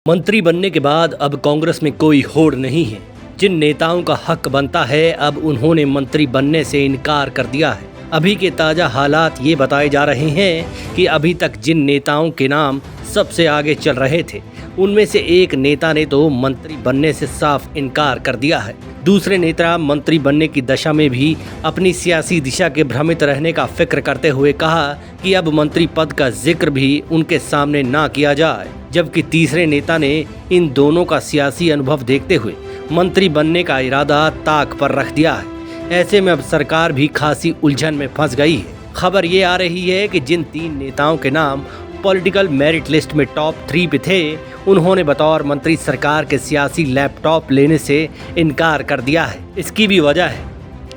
मंत्री बनने के बाद अब कांग्रेस में कोई होड़ नहीं है। जिन नेताओं का हक बनता है अब उन्होंने मंत्री बनने से इनकार कर दिया है। अभी के ताज़ा हालात ये बताए जा रहे हैं कि अभी तक जिन नेताओं के नाम सबसे आगे चल रहे थे उनमें से एक नेता ने तो मंत्री बनने से साफ इनकार कर दिया है। दूसरे नेता मंत्री बनने की दशा में भी अपनी सियासी दिशा के भ्रमित रहने का फिक्र करते हुए कहा कि अब मंत्री पद का जिक्र भी उनके सामने ना किया जाए, जबकि तीसरे नेता ने इन दोनों का सियासी अनुभव देखते हुए मंत्री बनने का इरादा ताक पर रख दिया है। ऐसे में अब सरकार भी खासी उलझन में फंस गई है। खबर ये आ रही है कि जिन तीन नेताओं के नाम पॉलिटिकल मेरिट लिस्ट में टॉप 3 पे थे उन्होंने बतौर मंत्री सरकार के सियासी लैपटॉप लेने से इनकार कर दिया है। इसकी भी वजह है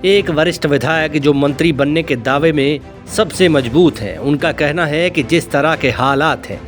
एक वरिष्ठ विधायक जो मंत्री बनने के दावे में सबसे मजबूत हैं। उनका कहना है कि जिस तरह के हालात हैं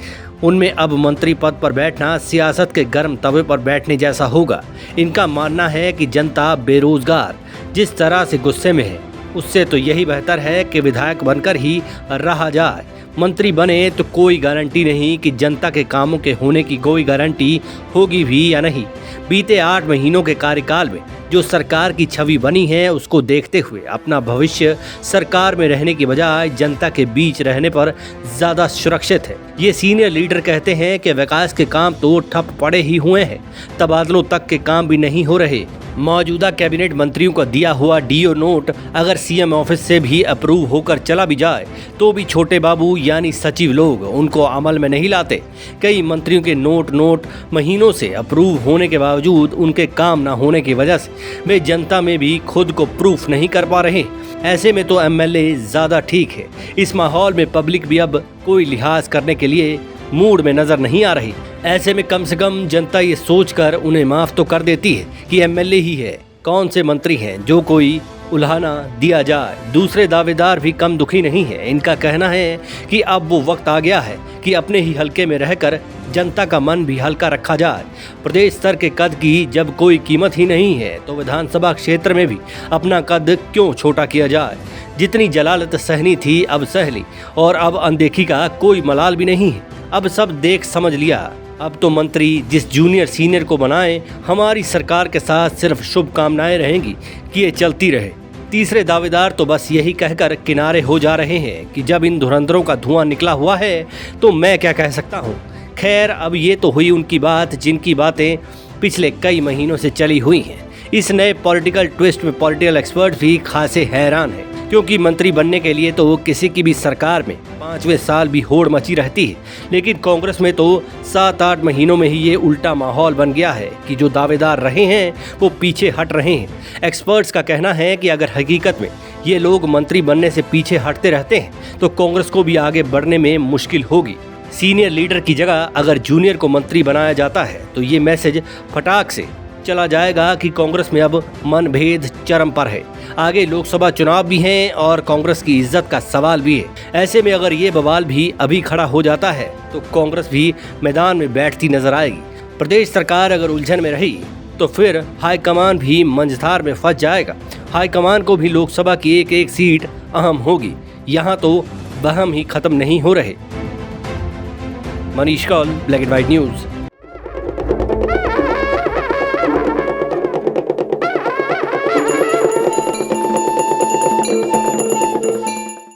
उनमें अब मंत्री पद पर बैठना सियासत के गर्म तवे पर बैठने जैसा होगा। इनका मानना है कि जनता बेरोजगार जिस तरह से गुस्से में है उससे तो यही बेहतर है कि विधायक बनकर ही रहा जाए। मंत्री बने तो कोई गारंटी नहीं कि जनता के कामों के होने की कोई गारंटी होगी भी या नहीं। बीते 8 महीनों के कार्यकाल में जो सरकार की छवि बनी है उसको देखते हुए अपना भविष्य सरकार में रहने की बजाय जनता के बीच रहने पर ज़्यादा सुरक्षित है। ये सीनियर लीडर कहते हैं कि विकास के काम तो ठप पड़े ही हुए हैं, तबादलों तक के काम भी नहीं हो रहे। मौजूदा कैबिनेट मंत्रियों का दिया हुआ डीओ नोट अगर सीएम ऑफिस से भी अप्रूव होकर चला भी जाए तो भी छोटे बाबू यानी सचिव लोग उनको अमल में नहीं लाते। कई मंत्रियों के नोट महीनों से अप्रूव होने के बावजूद उनके काम न होने की वजह से वे जनता में भी खुद को प्रूफ नहीं कर पा रहे। ऐसे में तो एमएलए ज़्यादा ठीक है। इस माहौल में पब्लिक भी अब कोई लिहाज करने के लिए मूड में नजर नहीं आ रही। ऐसे में कम से कम जनता ये सोचकर उन्हें माफ तो कर देती है कि एमएलए ही है, कौन से मंत्री हैं जो कोई उल्हाना दिया जाए। दूसरे दावेदार भी कम दुखी नहीं है। इनका कहना है कि अब वो वक्त आ गया है कि अपने ही हलके में रहकर जनता का मन भी हल्का रखा जाए। प्रदेश स्तर के कद की जब कोई कीमत ही नहीं है तो विधानसभा क्षेत्र में भी अपना कद क्यों छोटा किया जाए। जितनी जलालत सहनी थी अब सह ली और अब अनदेखी का कोई मलाल भी नहीं है। अब सब देख समझ लिया। अब तो मंत्री जिस जूनियर सीनियर को बनाए हमारी सरकार के साथ सिर्फ शुभकामनाएं रहेंगी कि ये चलती रहे। तीसरे दावेदार तो बस यही कहकर किनारे हो जा रहे हैं कि जब इन धुरंधरों का धुआं निकला हुआ है तो मैं क्या कह सकता हूँ। खैर अब ये तो हुई उनकी बात जिनकी बातें पिछले कई महीनों से चली हुई हैं। इस नए पॉलिटिकल ट्विस्ट में पॉलिटिकल एक्सपर्ट भी खासे हैरान हैं, क्योंकि मंत्री बनने के लिए तो किसी की भी सरकार में 5वें साल भी होड़ मची रहती है, लेकिन कांग्रेस में तो 7-8 महीनों में ही ये उल्टा माहौल बन गया है कि जो दावेदार रहे हैं वो पीछे हट रहे हैं। एक्सपर्ट्स का कहना है कि अगर हकीकत में ये लोग मंत्री बनने से पीछे हटते रहते हैं तो कांग्रेस को भी आगे बढ़ने में मुश्किल होगी। सीनियर लीडर की जगह अगर जूनियर को मंत्री बनाया जाता है तो ये मैसेज फटाक से चला जाएगा कि कांग्रेस में अब मनभेद चरम पर है। आगे लोकसभा चुनाव भी हैं और कांग्रेस की इज्जत का सवाल भी है। ऐसे में अगर ये बवाल भी अभी खड़ा हो जाता है तो कांग्रेस भी मैदान में बैठती नजर आएगी। प्रदेश सरकार अगर उलझन में रही तो फिर हाईकमान भी मंझधार में फंस जाएगा। हाईकमान को भी लोकसभा की एक सीट अहम होगी। यहाँ तो वहम ही खत्म नहीं हो रहे। Manish Kaul, black and white news.